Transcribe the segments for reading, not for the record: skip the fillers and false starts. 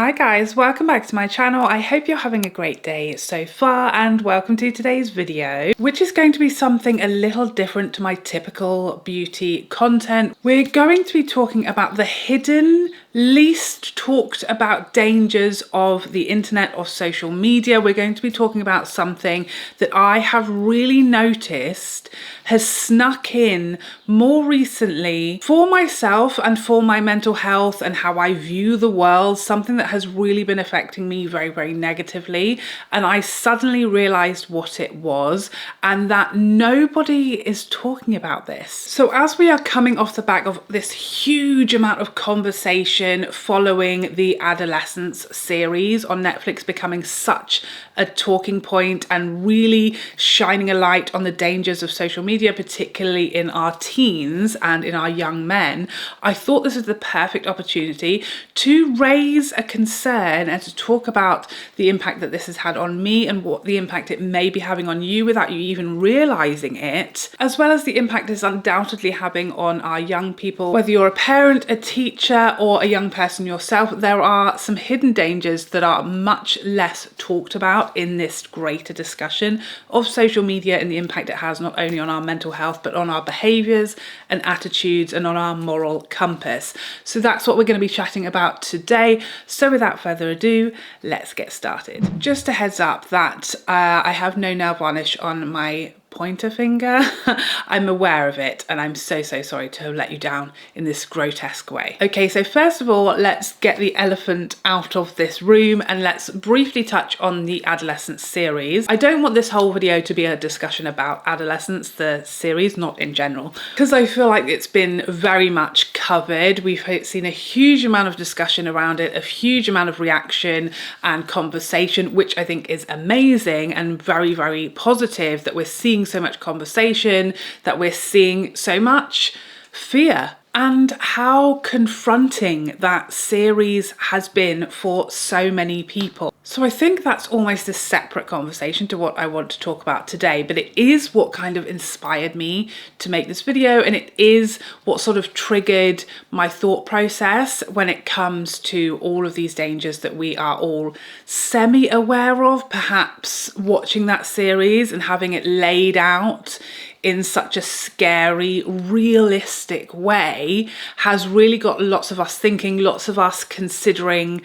Hi guys, welcome back to my channel. I hope you're having a great day so far and welcome to today's video, which is going to be something a little different to my typical beauty content. We're going to be talking about the hidden, least talked about dangers of the internet or social media. We're going to be talking about something that I have really noticed has snuck in more recently for myself and for my mental health and how I view the world, something that has really been affecting me very, very negatively. And I suddenly realized what it was and that nobody is talking about this. So as we are coming off the back of this huge amount of conversation following the Adolescence series on Netflix becoming such a talking point and really shining a light on the dangers of social media, particularly in our teens and in our young men, I thought this was the perfect opportunity to raise a concern and to talk about the impact that this has had on me and what the impact it may be having on you without you even realizing it, as well as the impact it's undoubtedly having on our young people. Whether you're a parent, a teacher, or a young person yourself, there are some hidden dangers that are much less talked about in this greater discussion of social media and the impact it has not only on our mental health but on our behaviors and attitudes and on our moral compass. So that's what we're going to be chatting about today. So without further ado, let's get started. Just a heads up that I have no nail varnish on my pointer finger. I'm aware of it and I'm so sorry to have let you down in this grotesque way. Okay, so first of all, let's get the elephant out of this room and let's briefly touch on the Adolescence series. I don't want this whole video to be a discussion about Adolescence, the series, not in general, because I feel like it's been very much covered. We've seen a huge amount of discussion around it, a huge amount of reaction and conversation, which I think is amazing and very, very positive that we're seeing so much conversation, that we're seeing so much fear, and how confronting that series has been for so many people. So I think that's almost a separate conversation to what I want to talk about today, but it is what kind of inspired me to make this video, and it is what sort of triggered my thought process when it comes to all of these dangers that we are all semi-aware of. Perhaps watching that series and having it laid out in such a scary, realistic way has really got lots of us thinking, lots of us considering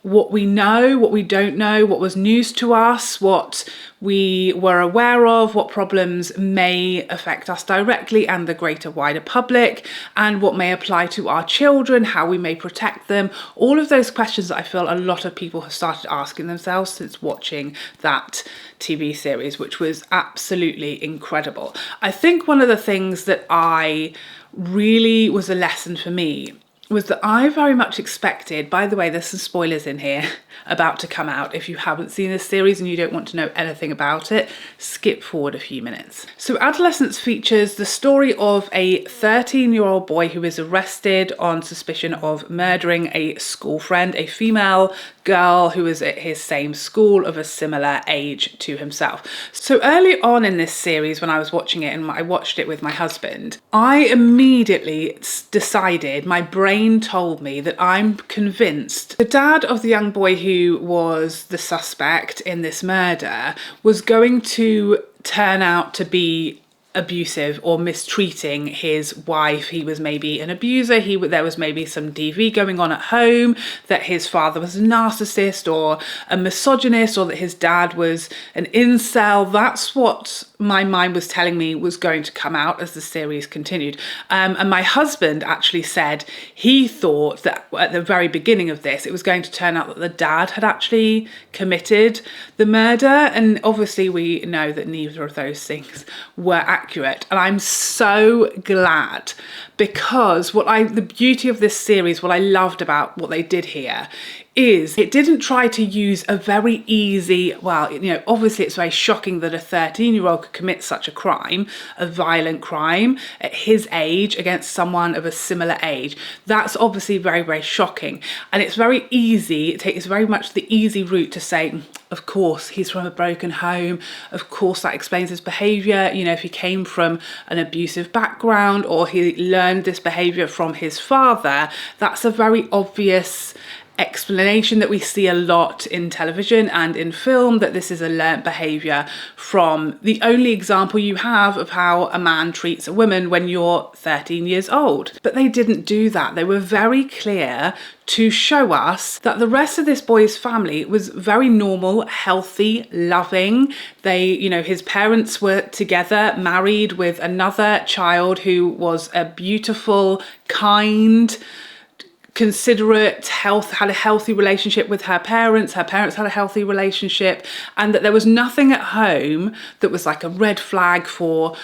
what we know, what we don't know, what was news to us, what we were aware of, what problems may affect us directly and the greater wider public, and what may apply to our children, how we may protect them. All of those questions that I feel a lot of people have started asking themselves since watching that TV series, which was absolutely incredible. I think one of the things that I really was a lesson for me was that I very much expected, by the way, there's some spoilers in here about to come out. If you haven't seen this series and you don't want to know anything about it, skip forward a few minutes. So Adolescence features the story of a 13-year-old boy who is arrested on suspicion of murdering a school friend, a female girl who was at his same school of a similar age to himself. So early on in this series, when I was watching it, and I watched it with my husband, I immediately decided, my brain told me that I'm convinced the dad of the young boy who was the suspect in this murder was going to turn out to be abusive or mistreating his wife. He was maybe an abuser, there was maybe some DV going on at home, that his father was a narcissist or a misogynist, or that his dad was an incel. That's what my mind was telling me was going to come out as the series continued. And my husband actually said he thought that at the very beginning of this, it was going to turn out that the dad had actually committed the murder. And obviously we know that neither of those things were accurate. And I'm so glad, because the beauty of this series, what I loved about what they did here, is it didn't try to use a very easy, well, you know, obviously it's very shocking that a 13-year-old could commit such a crime, a violent crime at his age against someone of a similar age. That's obviously very, very shocking. And it's very easy, it takes very much the easy route to say, of course, he's from a broken home. Of course, that explains his behavior. You know, if he came from an abusive background or he learned this behavior from his father, that's a very obvious explanation that we see a lot in television and in film, that this is a learnt behaviour from the only example you have of how a man treats a woman when you're 13 years old. But they didn't do that. They were very clear to show us that the rest of this boy's family was very normal, healthy, loving. They, you know, his parents were together, married with another child who was a beautiful, kind, considerate, had a healthy relationship with her parents had a healthy relationship, and that there was nothing at home that was like a red flag for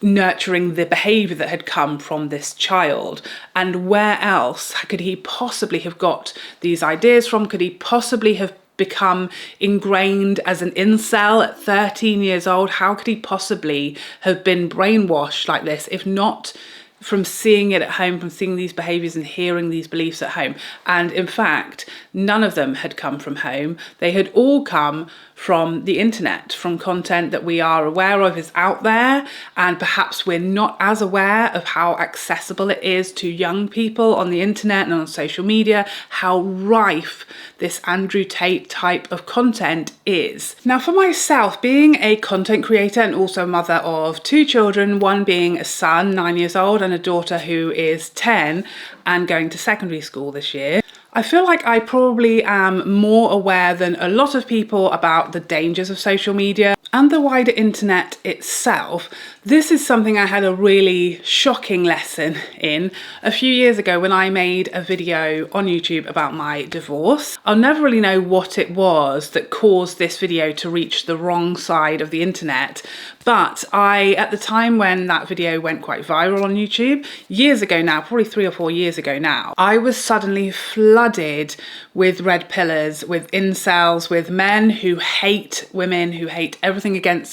nurturing the behaviour that had come from this child. And where else could he possibly have got these ideas from? Could he possibly have become ingrained as an incel at 13 years old? How could he possibly have been brainwashed like this, if not from seeing it at home, from seeing these behaviours and hearing these beliefs at home? And in fact, none of them had come from home. They had all come from the internet, from content that we are aware of is out there, and perhaps we're not as aware of how accessible it is to young people on the internet and on social media, how rife this Andrew Tate type of content is. Now, for myself, being a content creator and also mother of 2 children, one being a son, 9 years old, and a daughter who is 10 and going to secondary school this year, I feel like I probably am more aware than a lot of people about the dangers of social media and the wider internet itself. This is something I had a really shocking lesson in a few years ago when I made a video on YouTube about my divorce. I'll never really know what it was that caused this video to reach the wrong side of the internet, but at the time when that video went quite viral on YouTube, years ago now, probably 3 or 4 years ago now, I was suddenly flooded with red pillars, with incels, with men who hate women, who hate everything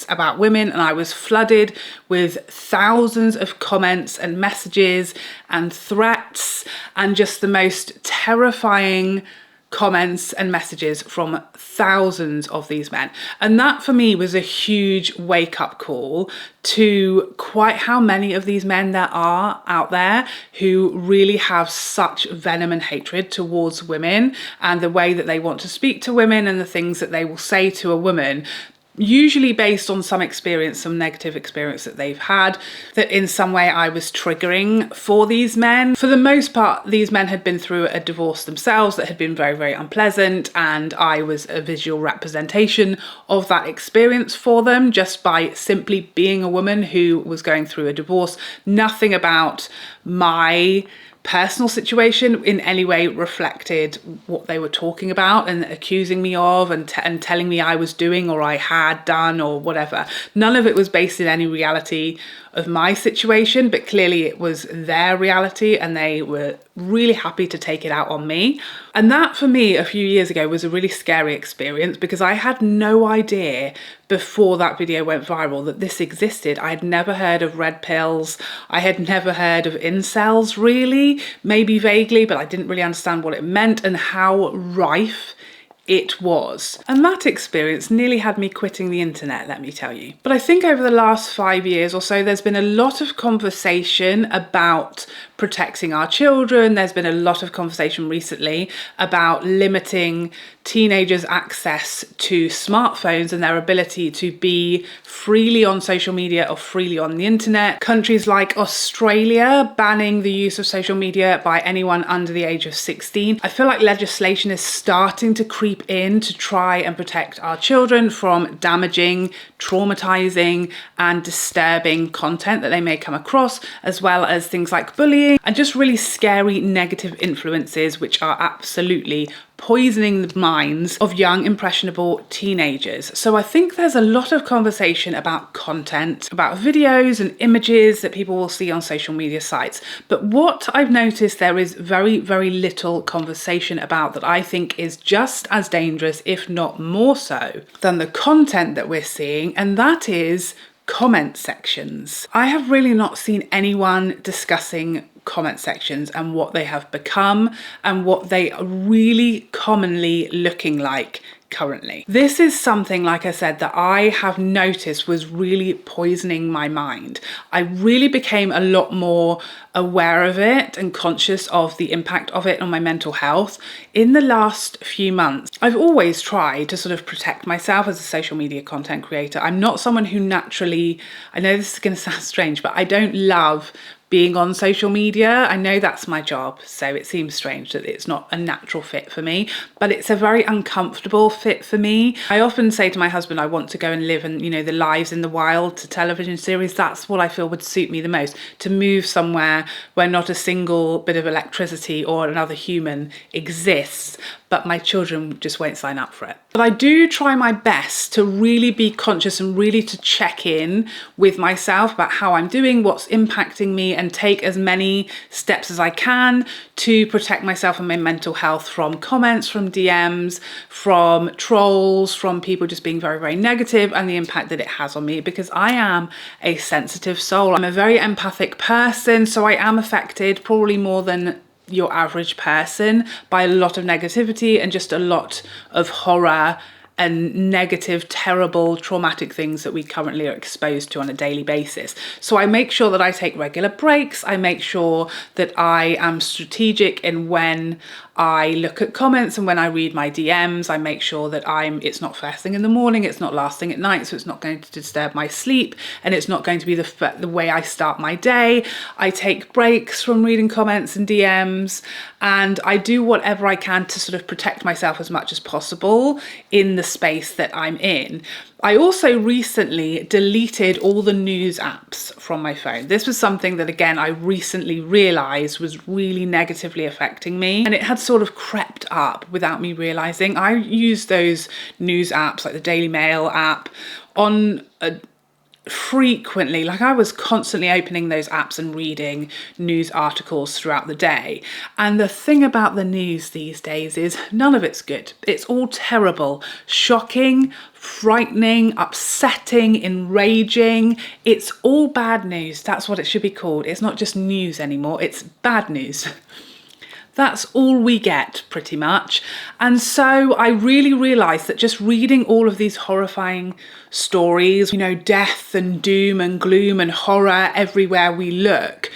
about women, and I was flooded with thousands of comments and messages and threats and just the most terrifying comments and messages from thousands of these men. And that for me was a huge wake-up call to quite how many of these men there are out there who really have such venom and hatred towards women, and the way that they want to speak to women and the things that they will say to a woman, usually based on some experience, some negative experience that they've had, that in some way I was triggering for these men. For the most part, these men had been through a divorce themselves that had been very, very unpleasant, and I was a visual representation of that experience for them just by simply being a woman who was going through a divorce. Nothing about my personal situation in any way reflected what they were talking about and accusing me of and telling me I was doing or I had done or whatever. None of it was based in any reality of my situation, but clearly it was their reality and they were really happy to take it out on me. And that for me a few years ago was a really scary experience, because I had no idea before that video went viral that this existed. I had never heard of red pills. I had never heard of incels, really, maybe vaguely, but I didn't really understand what it meant and how rife it was. And that experience nearly had me quitting the internet, let me tell you. But I think over the last 5 years or so, there's been a lot of conversation about protecting our children. There's been a lot of conversation recently about limiting teenagers' access to smartphones and their ability to be freely on social media or freely on the internet. Countries like Australia banning the use of social media by anyone under the age of 16. I feel like legislation is starting to creep in to try and protect our children from damaging, traumatizing, and disturbing content that they may come across, as well as things like bullying and just really scary negative influences which are absolutely poisoning the minds of young, impressionable teenagers. So I think there's a lot of conversation about content, about videos and images that people will see on social media sites. But what I've noticed there is very, very little conversation about that I think is just as dangerous, if not more so, than the content that we're seeing, and that is comment sections. I have really not seen anyone discussing comment sections and what they have become and what they are really commonly looking like currently. This is something, like I said, that I have noticed was really poisoning my mind. I really became a lot more aware of it and conscious of the impact of it on my mental health in the last few months. I've always tried to sort of protect myself as a social media content creator. I'm not someone who naturally, I know this is going to sound strange, but I don't love being on social media. I know that's my job, so it seems strange that it's not a natural fit for me, but it's a very uncomfortable fit for me. I often say to my husband, I want to go and live in, you know, the lives in the wild to television series. That's what I feel would suit me the most, to move somewhere where not a single bit of electricity or another human exists, but my children just won't sign up for it. But I do try my best to really be conscious and really to check in with myself about how I'm doing, what's impacting me, and take as many steps as I can to protect myself and my mental health from comments, from DMs, from trolls, from people just being very, very negative, and the impact that it has on me, because I am a sensitive soul. I'm a very empathic person, so I am affected probably more than your average person by a lot of negativity and just a lot of horror and negative, terrible, traumatic things that we currently are exposed to on a daily basis. So I make sure that I take regular breaks. I make sure that I am strategic in when I look at comments and when I read my DMs. I make sure that it's not first thing in the morning, it's not last thing at night, so it's not going to disturb my sleep, and it's not going to be the way I start my day. I take breaks from reading comments and DMs, and I do whatever I can to sort of protect myself as much as possible in the space that I'm in. I also recently deleted all the news apps from my phone. This was something that, again, I recently realized was really negatively affecting me, and it had sort of crept up without me realizing. I use those news apps like the Daily Mail app on frequently. Like, I was constantly opening those apps and reading news articles throughout the day. And the thing about the news these days is none of it's good. It's all terrible, shocking, frightening, upsetting, enraging. It's all bad news. That's what it should be called. It's not just news anymore. It's bad news. That's all we get, pretty much. And so I really realized that just reading all of these horrifying stories, you know, death and doom and gloom and horror everywhere we look,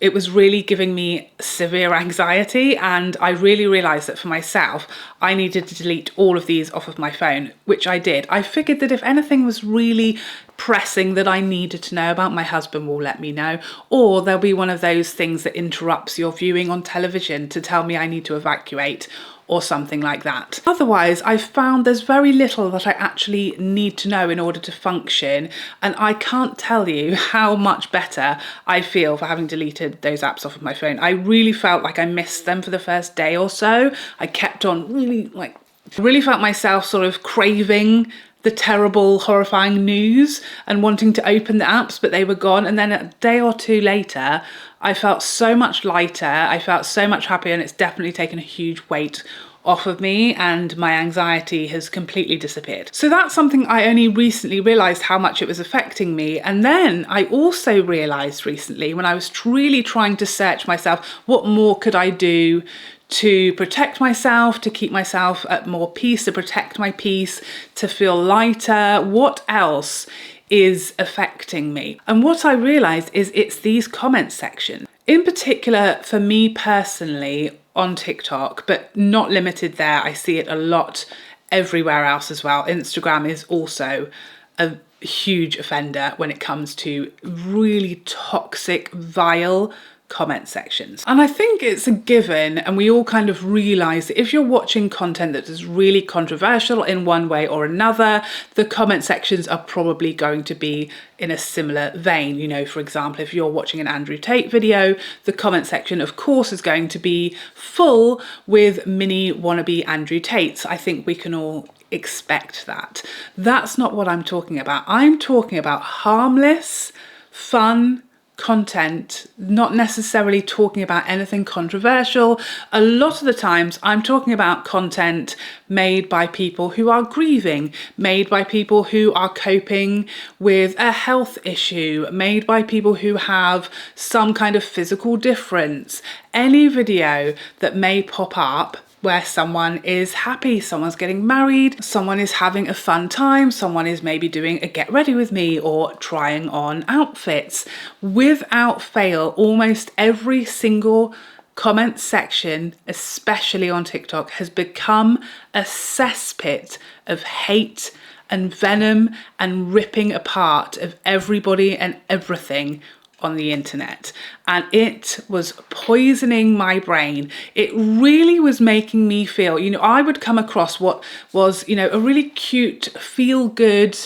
it was really giving me severe anxiety. And I really realized that for myself, I needed to delete all of these off of my phone, which I did. I figured that if anything was really pressing that I needed to know about, my husband will let me know, or there'll be one of those things that interrupts your viewing on television to tell me I need to evacuate, or something like that. Otherwise, I've found there's very little that I actually need to know in order to function, and I can't tell you how much better I feel for having deleted those apps off of my phone. I really felt like I missed them for the first day or so. I kept on really felt myself sort of craving the terrible, horrifying news and wanting to open the apps, but they were gone. And then a day or two later, I felt so much lighter. I felt so much happier, and it's definitely taken a huge weight off of me, and my anxiety has completely disappeared. So that's something I only recently realized how much it was affecting me. And then I also realized recently, when I was really trying to search myself, what more could I do to protect myself, to keep myself at more peace, to protect my peace, to feel lighter? What else is affecting me? And what I realized is it's these comment sections. In particular, for me personally, on TikTok, but not limited there. I see it a lot everywhere else as well. Instagram is also a huge offender when it comes to really toxic, vile comment sections. And I think it's a given, and we all kind of realize that if you're watching content that is really controversial in one way or another, the comment sections are probably going to be in a similar vein. You know, for example, if you're watching an Andrew Tate video, the comment section, of course, is going to be full with mini wannabe Andrew Tates. I think we can all expect that. That's not what I'm talking about. I'm talking about harmless, fun content, not necessarily talking about anything controversial. A lot of the times I'm talking about content made by people who are grieving, made by people who are coping with a health issue, made by people who have some kind of physical difference. Any video that may pop up where someone is happy, someone's getting married, someone is having a fun time, someone is maybe doing a get ready with me or trying on outfits. Without fail, almost every single comment section, especially on TikTok, has become a cesspit of hate and venom and ripping apart of everybody and everything on the internet. And it was poisoning my brain. It really was making me feel, you know, I would come across what was, you know, a really cute, feel good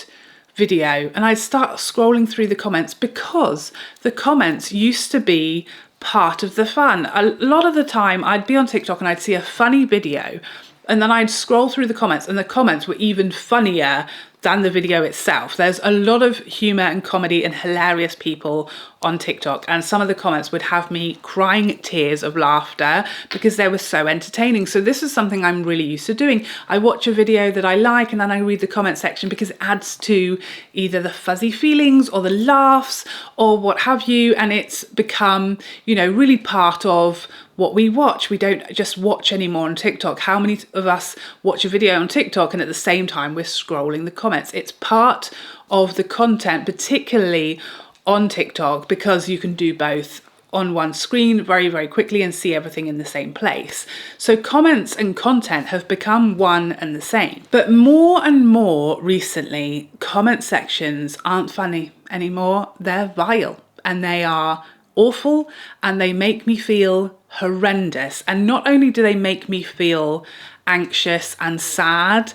video, and I'd start scrolling through the comments because the comments used to be part of the fun. A lot of the time I'd be on TikTok and I'd see a funny video, and then I'd scroll through the comments, and the comments were even funnier than the video itself. There's a lot of humor and comedy and hilarious people on TikTok, and some of the comments would have me crying tears of laughter because they were so entertaining. So this is something I'm really used to doing. I watch a video that I like and then I read the comment section because it adds to either the fuzzy feelings or the laughs or what have you, and it's become, you know, really part of what we watch. We don't just watch anymore on TikTok. How many of us watch a video on TikTok and at the same time we're scrolling the comments? It's part of the content, particularly on TikTok, because you can do both on one screen very, very quickly and see everything in the same place. So comments and content have become one and the same. But more and more recently, comment sections aren't funny anymore. They're vile and they are awful and they make me feel horrendous. And not only do they make me feel anxious and sad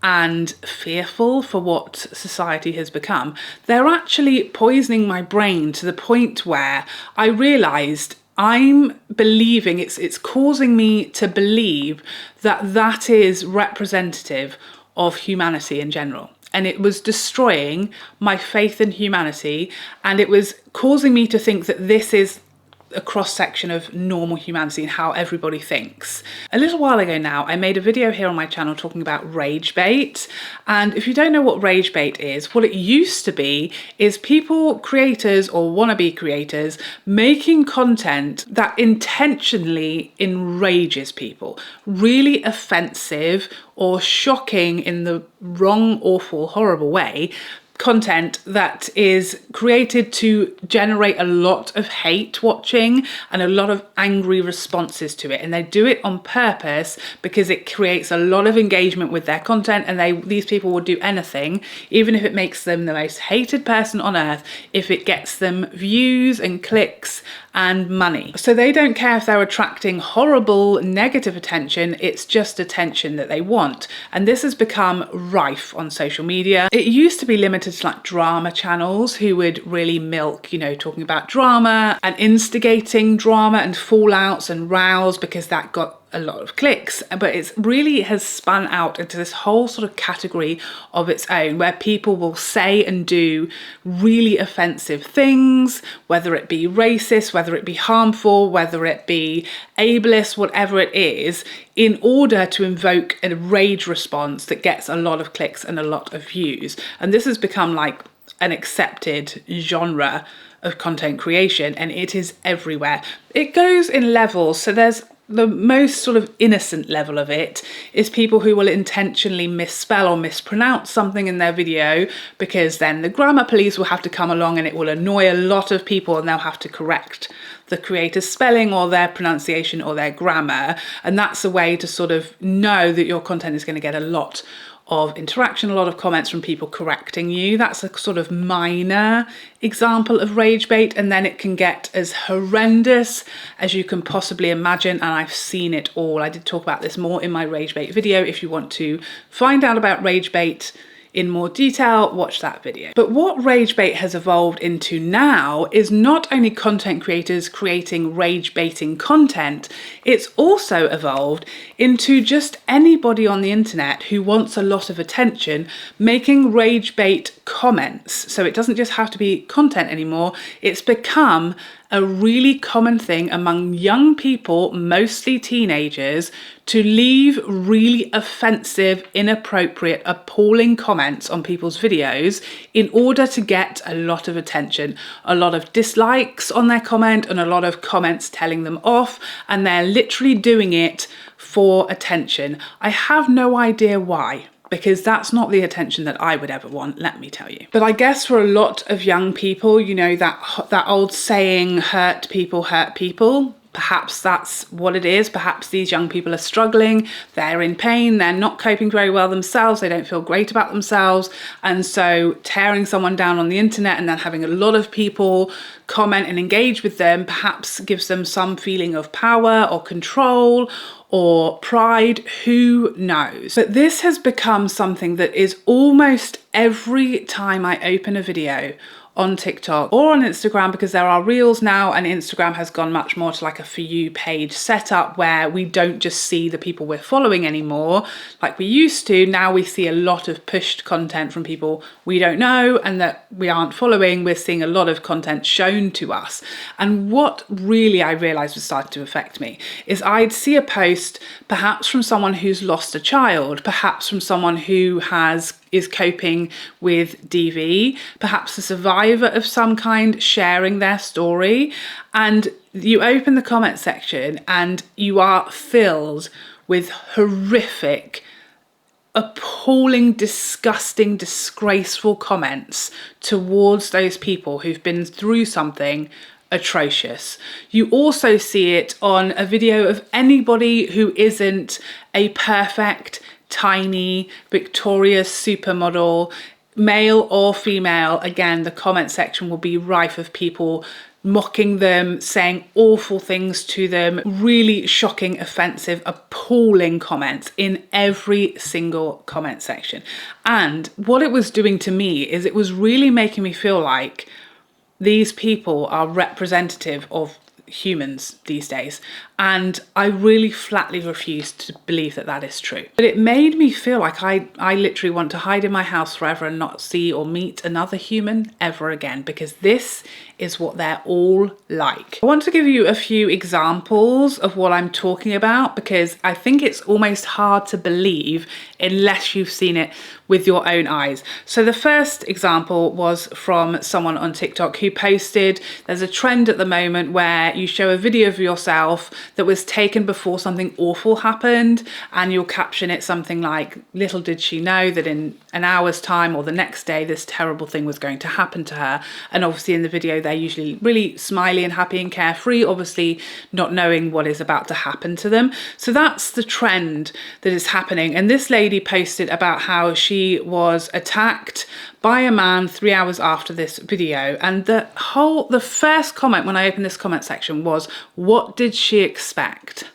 and fearful for what society has become, they're actually poisoning my brain to the point where I realized I'm believing it's causing me to believe that that is representative of humanity in general. And it was destroying my faith in humanity, and it was causing me to think that this is a cross-section of normal humanity and how everybody thinks. A little while ago now, I made a video here on my channel talking about rage bait. And if you don't know what rage bait is, what it used to be is people, creators or wannabe creators, making content that intentionally enrages people, really offensive or shocking in the wrong, awful, horrible way. Content that is created to generate a lot of hate watching and a lot of angry responses to it, and they do it on purpose because it creates a lot of engagement with their content, and these people will do anything, even if it makes them the most hated person on earth, if it gets them views and clicks and money. So they don't care if they're attracting horrible negative attention, it's just attention that they want. And this has become rife on social media. It used to be limited to like drama channels who would really milk, you know, talking about drama and instigating drama and fallouts and rows because that got a lot of clicks, but it really has spun out into this whole sort of category of its own where people will say and do really offensive things, whether it be racist, whether it be harmful, whether it be ableist, whatever it is, in order to invoke a rage response that gets a lot of clicks and a lot of views. And this has become like an accepted genre of content creation, and it is everywhere. It goes in levels, so there's the most sort of innocent level of it is people who will intentionally misspell or mispronounce something in their video, because then the grammar police will have to come along and it will annoy a lot of people and they'll have to correct the creator's spelling or their pronunciation or their grammar. And that's a way to sort of know that your content is going to get a lot of interaction, a lot of comments from people correcting you. That's a sort of minor example of rage bait, and then it can get as horrendous as you can possibly imagine, and I've seen it all. I did talk about this more in my rage bait video. If you want to find out about rage bait in more detail, watch that video. But what rage bait has evolved into now is not only content creators creating rage baiting content, it's also evolved into just anybody on the internet who wants a lot of attention making rage bait comments. So it doesn't just have to be content anymore, it's become a really common thing among young people, mostly teenagers, to leave really offensive, inappropriate, appalling comments on people's videos in order to get a lot of attention, a lot of dislikes on their comment and a lot of comments telling them off, and they're literally doing it for attention. I have no idea why, because that's not the attention that I would ever want, let me tell you. But I guess for a lot of young people, you know, that old saying, hurt people hurt people. Perhaps that's what it is. Perhaps these young people are struggling, they're in pain, they're not coping very well themselves, they don't feel great about themselves. And so tearing someone down on the internet and then having a lot of people comment and engage with them perhaps gives them some feeling of power or control or pride, who knows. But this has become something that is almost every time I open a video on TikTok or on Instagram, because there are reels now and Instagram has gone much more to like a For You page setup where we don't just see the people we're following anymore like we used to. Now we see a lot of pushed content from people we don't know and that we aren't following. We're seeing a lot of content shown to us. And what really I realized was starting to affect me is I'd see a post perhaps from someone who's lost a child, perhaps from someone who is coping with DV, perhaps a survivor of some kind sharing their story, and you open the comment section and you are filled with horrific, appalling, disgusting, disgraceful comments towards those people who've been through something atrocious. You also see it on a video of anybody who isn't a perfect, tiny, victorious supermodel, male or female. Again, the comment section will be rife of people mocking them, saying awful things to them, really shocking, offensive, appalling comments in every single comment section. And what it was doing to me is it was really making me feel like these people are representative of humans these days, and I really flatly refuse to believe that that is true. But it made me feel like I literally want to hide in my house forever and not see or meet another human ever again, because this is what they're all like. I want to give you a few examples of what I'm talking about, because I think it's almost hard to believe unless you've seen it with your own eyes. So the first example was from someone on TikTok who posted, there's a trend at the moment where you show a video of yourself that was taken before something awful happened, and you'll caption it something like, little did she know that in an hour's time or the next day this terrible thing was going to happen to her. And obviously in the video they're usually really smiley and happy and carefree, obviously not knowing what is about to happen to them. So that's the trend that is happening. And this lady posted about how she was attacked by a man 3 hours after this video, and the first comment when I opened this comment section was, what did she expect?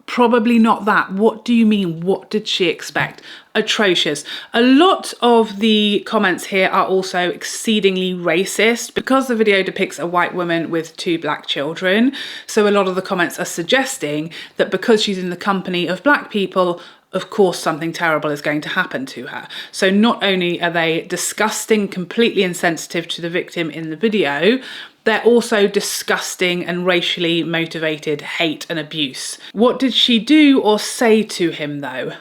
Probably not that. What do you mean? What did she expect? Atrocious. A lot of the comments here are also exceedingly racist because the video depicts a white woman with 2 black children. So a lot of the comments are suggesting that because she's in the company of black people, of course something terrible is going to happen to her. So not only are they disgusting, completely insensitive to the victim in the video, they're also disgusting and racially motivated hate and abuse. What did she do or say to him though?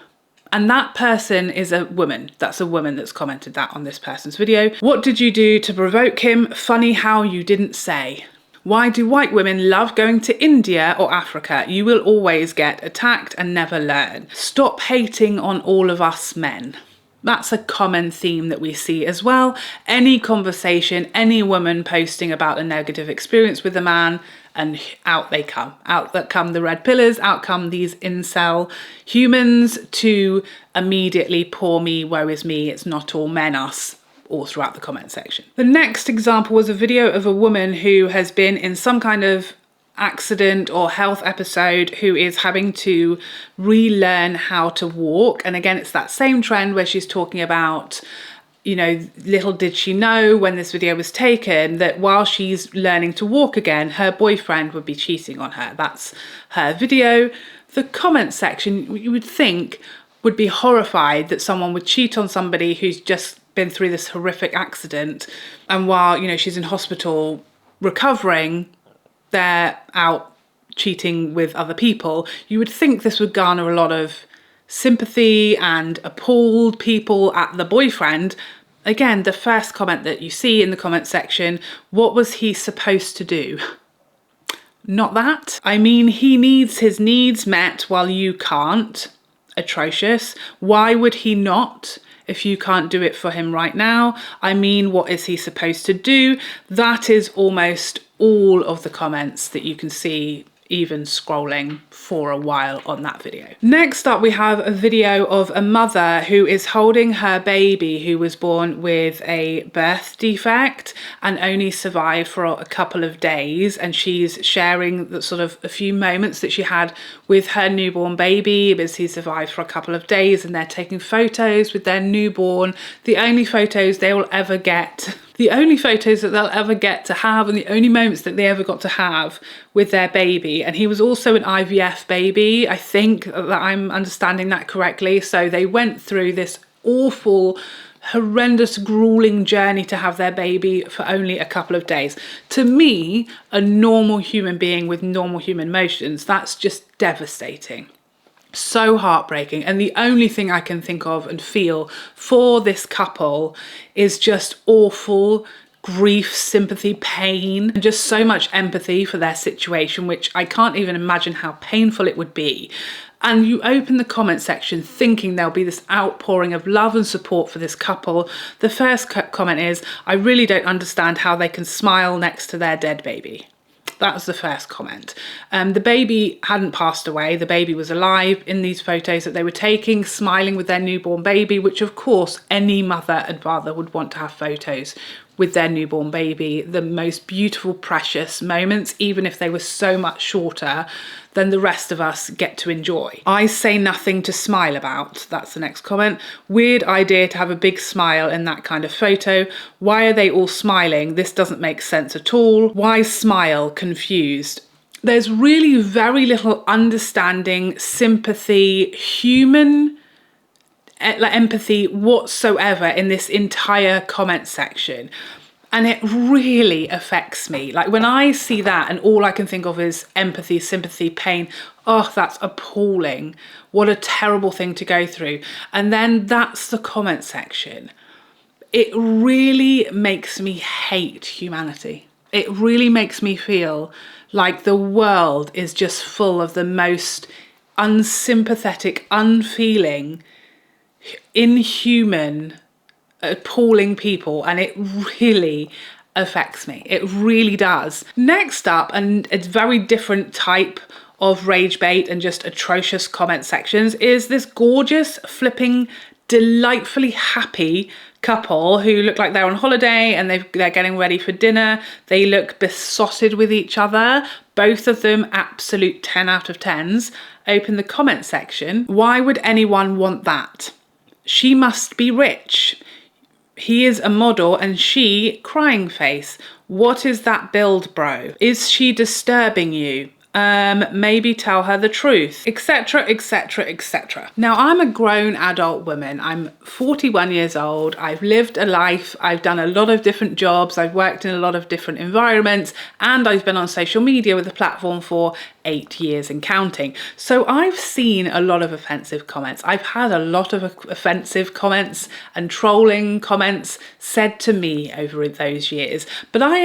And that person is a woman. That's a woman that's commented that on this person's video. What did you do to provoke him? Funny how you didn't say. Why do white women love going to India or Africa? You will always get attacked and never learn. Stop hating on all of us men. That's a common theme that we see as well. Any conversation, any woman posting about a negative experience with a man, and out they come. Out that come the red pillars, out come these incel humans to immediately poor me, woe is me, it's not all men, us, all throughout the comment section. The next example was a video of a woman who has been in some kind of accident or health episode, who is having to relearn how to walk. And again, it's that same trend where she's talking about, you know, little did she know when this video was taken that while she's learning to walk again, her boyfriend would be cheating on her. That's her video. The comment section, you would think, would be horrified that someone would cheat on somebody who's just been through this horrific accident, and while, you know, she's in hospital recovering, they're out cheating with other people. You would think this would garner a lot of sympathy and appalled people at the boyfriend. Again, the first comment that you see in the comment section, what was he supposed to do? not that. I mean, he needs his needs met while you can't. Atrocious. Why would he not? If you can't do it for him right now, I mean, what is he supposed to do? That is almost all of the comments that you can see even scrolling for a while on that video. Next up, we have a video of a mother who is holding her baby who was born with a birth defect and only survived for a couple of days, and she's sharing the sort of a few moments that she had with her newborn baby as he survived for a couple of days, and they're taking photos with their newborn, the only photos they will ever get, the only photos that they'll ever get to have, and the only moments that they ever got to have with their baby. And he was also an IVF baby, I think that I'm understanding that correctly. So they went through this awful, horrendous, grueling journey to have their baby for only a couple of days. To me, a normal human being with normal human emotions, that's just devastating. So heartbreaking. And the only thing I can think of and feel for this couple is just awful grief, sympathy, pain, and just so much empathy for their situation, which I can't even imagine how painful it would be. And you open the comment section thinking there'll be this outpouring of love and support for this couple. The first comment is, I really don't understand how they can smile next to their dead baby. That was the first comment. The baby hadn't passed away. The baby was alive in these photos that they were taking, smiling with their newborn baby, which of course any mother and father would want to have photos with their newborn baby. The most beautiful, precious moments, even if they were so much shorter than the rest of us get to enjoy. I say nothing to smile about. That's the next comment. Weird idea to have a big smile in that kind of photo. Why are they all smiling? This doesn't make sense at all. Why smile? Confused. There's really very little understanding, sympathy, human empathy whatsoever in this entire comment section. And it really affects me. Like when I see that and all I can think of is empathy, sympathy, pain. Oh, that's appalling. What a terrible thing to go through. And then that's the comment section. It really makes me hate humanity. It really makes me feel like the world is just full of the most unsympathetic, unfeeling, inhuman, appalling people, and it really affects me. It really does. Next up, and a very different type of rage bait and just atrocious comment sections, is this gorgeous, flipping, delightfully happy couple who look like they're on holiday and they're getting ready for dinner. They look besotted with each other. Both of them absolute 10 out of 10s. Open the comment section. Why would anyone want that? She must be rich. He is a model and she crying face. What is that build, bro? Is she disturbing you? Maybe tell her the truth, etc, etc, etc. Now, I'm a grown adult woman. I'm 41 years old. I've lived a life. I've done a lot of different jobs. I've worked in a lot of different environments, and I've been on social media with a platform for 8 years and counting. So I've seen a lot of offensive comments. I've had a lot of offensive comments and trolling comments said to me over those years. But I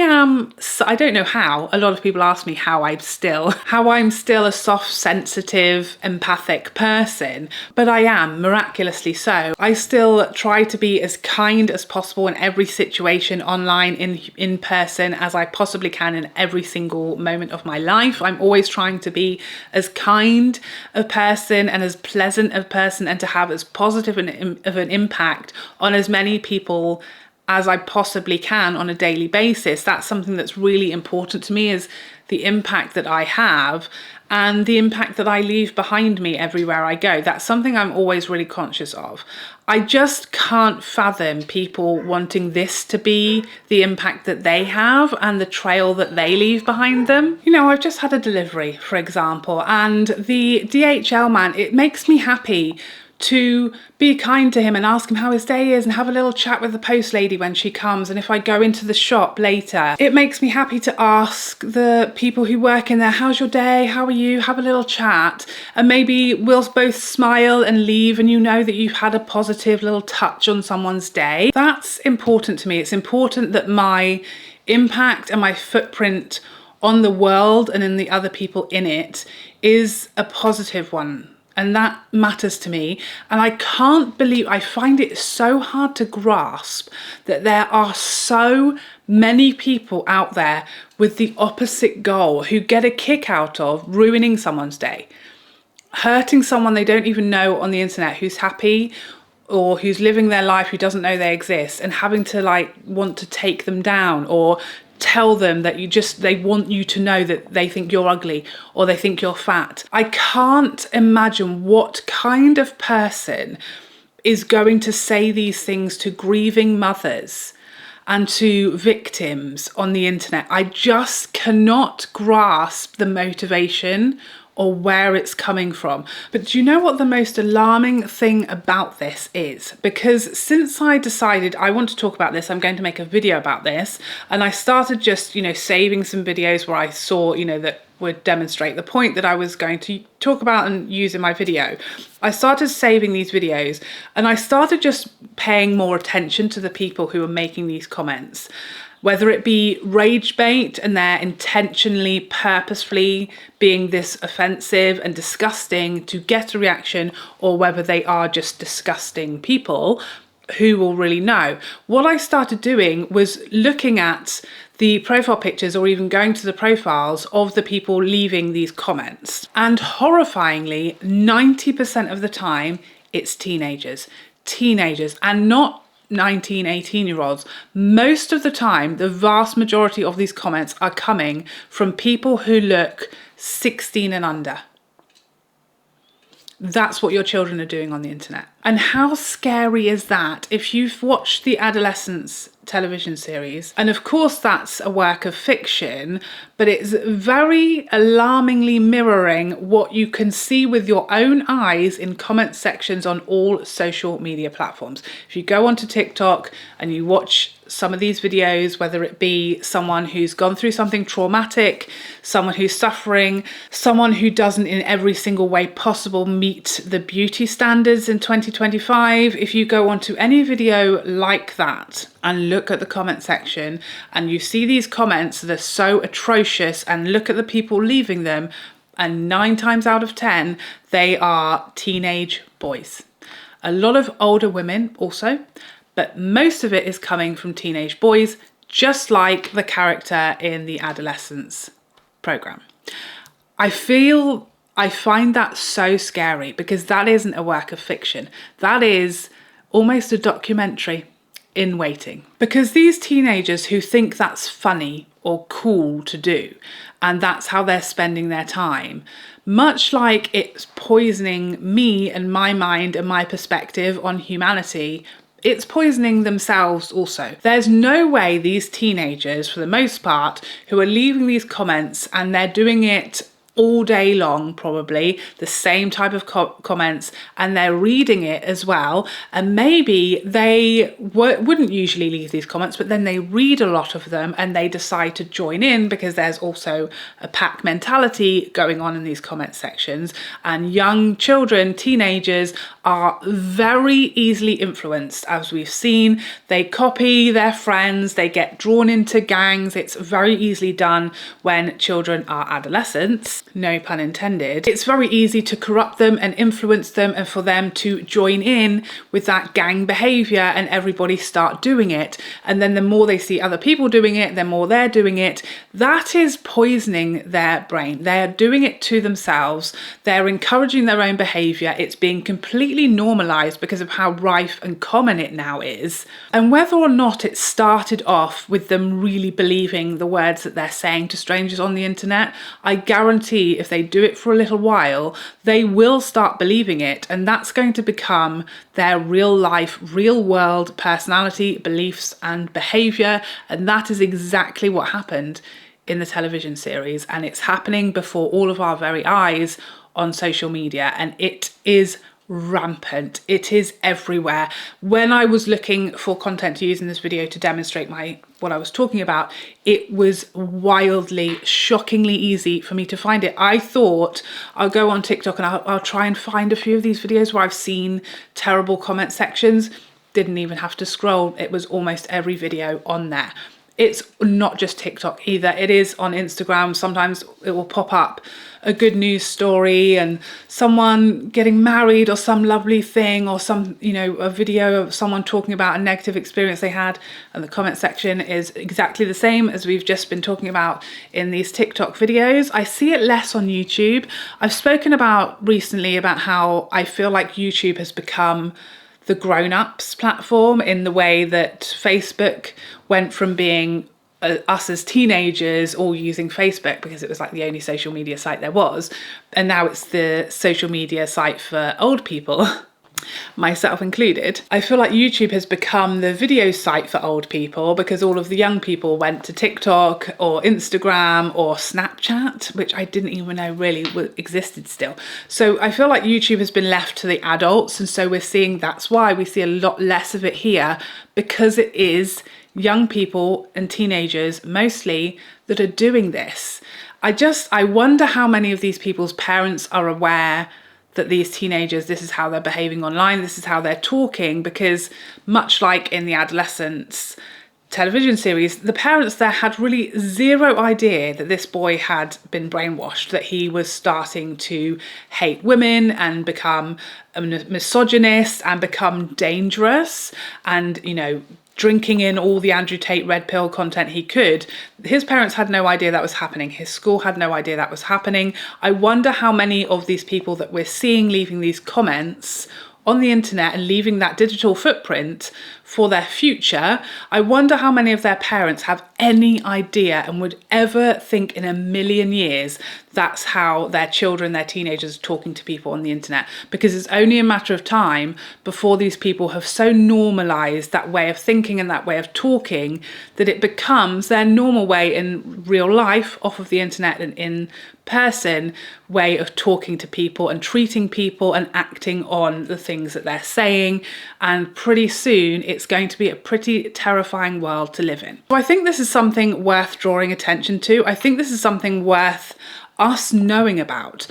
don't know how. A lot of people ask me how I'm still a soft, sensitive, empathic person, but I am, miraculously so. I still try to be as kind as possible in every situation, online, in person, as I possibly can in every single moment of my life. I'm always trying to be as kind a person and as pleasant a person and to have as positive of an impact on as many people as I possibly can on a daily basis. That's something that's really important to me, is the impact that I have and the impact that I leave behind me everywhere I go. That's something I'm always really conscious of. I just can't fathom people wanting this to be the impact that they have and the trail that they leave behind them. You know, I've just had a delivery, for example, and the DHL man, it makes me happy to be kind to him and ask him how his day is and have a little chat with the post lady when she comes. And if I go into the shop later, it makes me happy to ask the people who work in there, how's your day? How are you? Have a little chat. And maybe we'll both smile and leave, and you know that you've had a positive little touch on someone's day. That's important to me. It's important that my impact and my footprint on the world and in the other people in it is a positive one. And that matters to me. And I can't believe, I find it so hard to grasp that there are so many people out there with the opposite goal who get a kick out of ruining someone's day, hurting someone they don't even know on the internet who's happy or who's living their life, who doesn't know they exist, and having to like want to take them down or tell them that they want you to know that they think you're ugly or they think you're fat. I can't imagine what kind of person is going to say these things to grieving mothers and to victims on the internet. I just cannot grasp the motivation or where it's coming from. But do you know what the most alarming thing about this is? Because since I decided I want to talk about this, I'm going to make a video about this, and I started just, saving some videos where I saw, that would demonstrate the point that I was going to talk about and use in my video. I started saving these videos and I started just paying more attention to the people who were making these comments. Whether it be rage bait and they're intentionally, purposefully being this offensive and disgusting to get a reaction, or whether they are just disgusting people, who will really know. What I started doing was looking at the profile pictures, or even going to the profiles of the people leaving these comments. And horrifyingly, 90% of the time, it's teenagers, and not 19, 18-year-olds. Most of the time, the vast majority of these comments are coming from people who look 16 and under. That's what your children are doing on the internet. And how scary is that? If you've watched the Adolescence television series, and of course that's a work of fiction, but it's very alarmingly mirroring what you can see with your own eyes in comment sections on all social media platforms. If you go onto TikTok and you watch some of these videos, whether it be someone who's gone through something traumatic, someone who's suffering, someone who doesn't in every single way possible meet the beauty standards in 2025, if you go onto any video like that and look at the comment section and you see these comments that are so atrocious and look at the people leaving them, and 9 times out of 10, they are teenage boys. A lot of older women also, but most of it is coming from teenage boys, just like the character in the Adolescence program. I find that so scary, because that isn't a work of fiction. That is almost a documentary in waiting. Because these teenagers who think that's funny or cool to do, and that's how they're spending their time, much like it's poisoning me and my mind and my perspective on humanity, it's poisoning themselves also. There's no way these teenagers, for the most part, who are leaving these comments, and they're doing it all day long, probably the same type of comments, and they're reading it as well, and maybe they wouldn't usually leave these comments, but then they read a lot of them and they decide to join in, because there's also a pack mentality going on in these comment sections, and young children, teenagers, are very easily influenced. As we've seen, they copy their friends, they get drawn into gangs. It's very easily done when children are adolescents, no pun intended. It's very easy to corrupt them and influence them, and for them to join in with that gang behavior, and everybody start doing it. And then the more they see other people doing it, the more they're doing it. That is poisoning their brain. They're doing it to themselves. They're encouraging their own behavior. It's being completely normalized because of how rife and common it now is. And whether or not it started off with them really believing the words that they're saying to strangers on the internet, I guarantee if they do it for a little while, they will start believing it, and that's going to become their real life, real world personality, beliefs and behavior. And that is exactly what happened in the television series, and it's happening before all of our very eyes on social media, and it is rampant. It is everywhere. When I was looking for content to use in this video to demonstrate what I was talking about, it was wildly, shockingly easy for me to find it. I thought I'll go on TikTok and I'll try and find a few of these videos where I've seen terrible comment sections. Didn't even have to scroll. It was almost every video on there. It's not just TikTok either. It is on Instagram. Sometimes it will pop up a good news story and someone getting married or some lovely thing, or some, you know, a video of someone talking about a negative experience they had, and the comment section is exactly the same as we've just been talking about in these TikTok videos. I see it less on YouTube. I've spoken about recently about how I feel like YouTube has become the grown-ups platform, in the way that Facebook went from being us as teenagers all using Facebook because it was like the only social media site there was, and now it's the social media site for old people, myself included. I feel like YouTube has become the video site for old people because all of the young people went to TikTok or Instagram or Snapchat, which I didn't even know really existed still. So I feel like YouTube has been left to the adults, and so we're seeing, that's why we see a lot less of it here, because it is young people and teenagers mostly that are doing this. I wonder how many of these people's parents are aware that these teenagers, this is how they're behaving online, this is how they're talking, because much like in the Adolescence television series, the parents there had really zero idea that this boy had been brainwashed, that he was starting to hate women and become a misogynist and become dangerous and, you know, drinking in all the Andrew Tate red pill content he could. His parents had no idea that was happening. His school had no idea that was happening. I wonder how many of these people that we're seeing leaving these comments on the internet and leaving that digital footprint for their future, I wonder how many of their parents have any idea and would ever think in a million years that's how their children, their teenagers are talking to people on the internet, because it's only a matter of time before these people have so normalized that way of thinking and that way of talking that it becomes their normal way in real life, off of the internet and in person, way of talking to people and treating people and acting on the things that they're saying. And pretty soon it's going to be a pretty terrifying world to live in. So I think this is something worth drawing attention to. I think this is something worth us knowing about.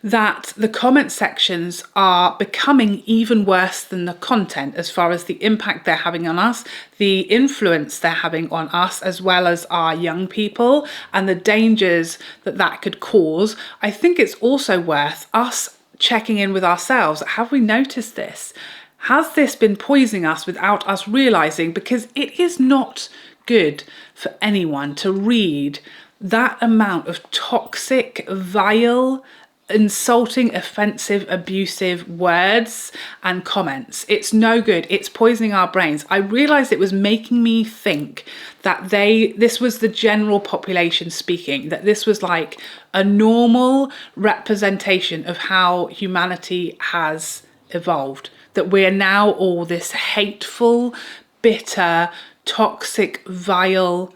That the comment sections are becoming even worse than the content as far as the impact they're having on us, the influence they're having on us, as well as our young people, and the dangers that that could cause. I think it's also worth us checking in with ourselves. Have we noticed this? Has this been poisoning us without us realizing? Because it is not good for anyone to read that amount of toxic, vile, insulting, offensive, abusive words and comments. It's no good. It's poisoning our brains. I realized it was making me think that this was the general population speaking, that this was like a normal representation of how humanity has evolved, that we're now all this hateful, bitter, toxic, vile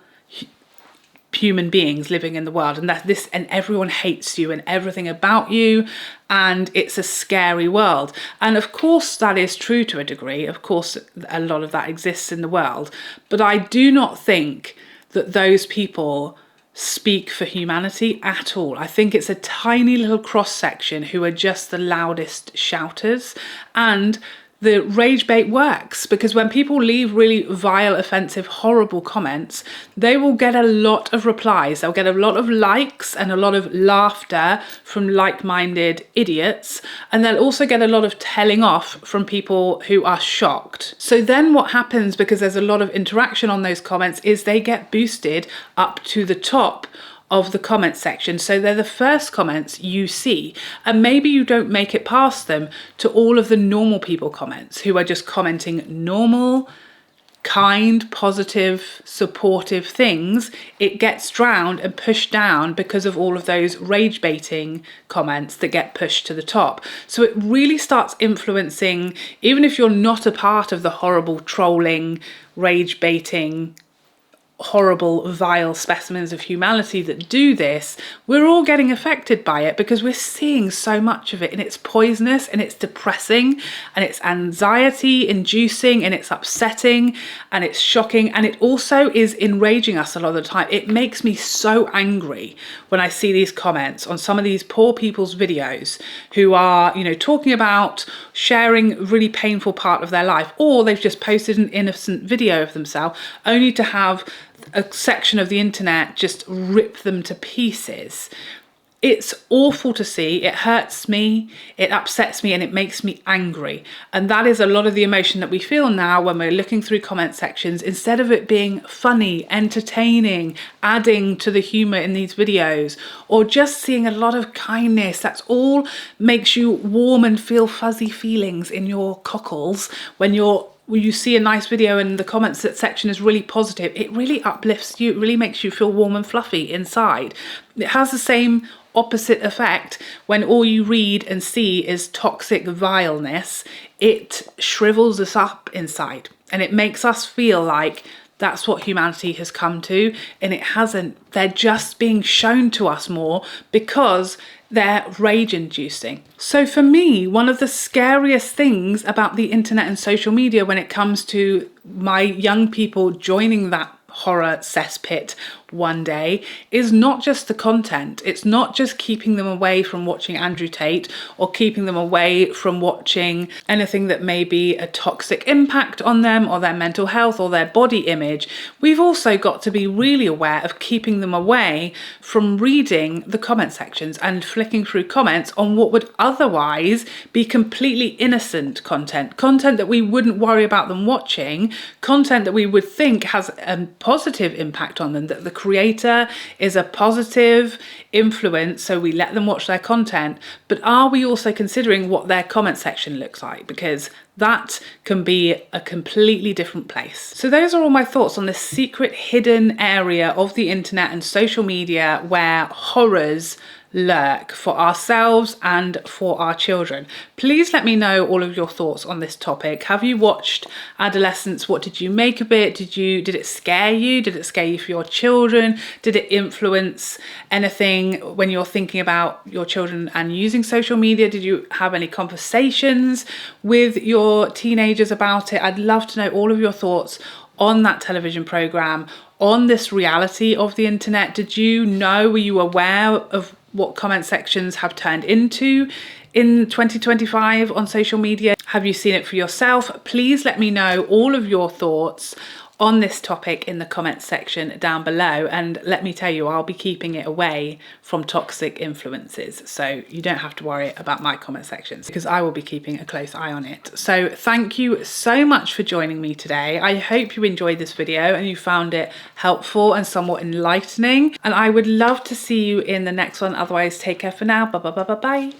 human beings living in the world, and that this, and everyone hates you and everything about you, and it's a scary world. And of course that is true to a degree. Of course a lot of that exists in the world, but I do not think that those people speak for humanity at all. I think it's a tiny little cross section who are just the loudest shouters. And the rage bait works, because when people leave really vile, offensive, horrible comments, they will get a lot of replies. They'll get a lot of likes and a lot of laughter from like-minded idiots. And they'll also get a lot of telling off from people who are shocked. So then what happens, because there's a lot of interaction on those comments, is they get boosted up to the top of the comment section. So they're the first comments you see, and maybe you don't make it past them to all of the normal people comments who are just commenting normal, kind, positive, supportive things. It gets drowned and pushed down because of all of those rage baiting comments that get pushed to the top. So it really starts influencing, even if you're not a part of the horrible trolling, rage baiting horrible, vile specimens of humanity that do this, we're all getting affected by it because we're seeing so much of it, and it's poisonous and it's depressing and it's anxiety inducing and it's upsetting and it's shocking, and it also is enraging us a lot of the time. It makes me so angry when I see these comments on some of these poor people's videos who are, you know, talking about sharing a really painful part of their life, or they've just posted an innocent video of themselves only to have a section of the internet just rip them to pieces. It's awful to see. It hurts me, it upsets me, and it makes me angry. And that is a lot of the emotion that we feel now when we're looking through comment sections. Instead of it being funny, entertaining, adding to the humor in these videos, or just seeing a lot of kindness, that's all makes you warm and feel fuzzy feelings in your cockles when you see a nice video and the comments section is really positive. It really uplifts you. It really makes you feel warm and fluffy inside. It has the same opposite effect when all you read and see is toxic vileness. It shrivels us up inside and it makes us feel like that's what humanity has come to, and it hasn't. They're just being shown to us more because they're rage inducing. So for me, one of the scariest things about the internet and social media when it comes to my young people joining that horror cesspit one day is not just the content. It's not just keeping them away from watching Andrew Tate or keeping them away from watching anything that may be a toxic impact on them or their mental health or their body image. We've also got to be really aware of keeping them away from reading the comment sections and flicking through comments on what would otherwise be completely innocent content that we wouldn't worry about them watching, content that we would think has a positive impact on them, that the creator is a positive influence, so we let them watch their content. But are we also considering what their comment section looks like? Because that can be a completely different place. So those are all my thoughts on this secret hidden area of the internet and social media where horrors lurk for ourselves and for our children. Please let me know all of your thoughts on this topic. Have you watched Adolescence? What did you make of it? Did it scare you? Did it scare you for your children? Did it influence anything when you're thinking about your children and using social media? Did you have any conversations with your teenagers about it? I'd love to know all of your thoughts on that television program, on this reality of the internet. Did you know, were you aware of what comment sections have turned into in 2025 on social media? Have you seen it for yourself? Please let me know all of your thoughts on this topic in the comments section down below, and let me tell you, I'll be keeping it away from toxic influences, so you don't have to worry about my comment sections because I will be keeping a close eye on it. So thank you so much for joining me today. I hope you enjoyed this video and you found it helpful and somewhat enlightening, and I would love to see you in the next one. Otherwise, take care for now. Bye.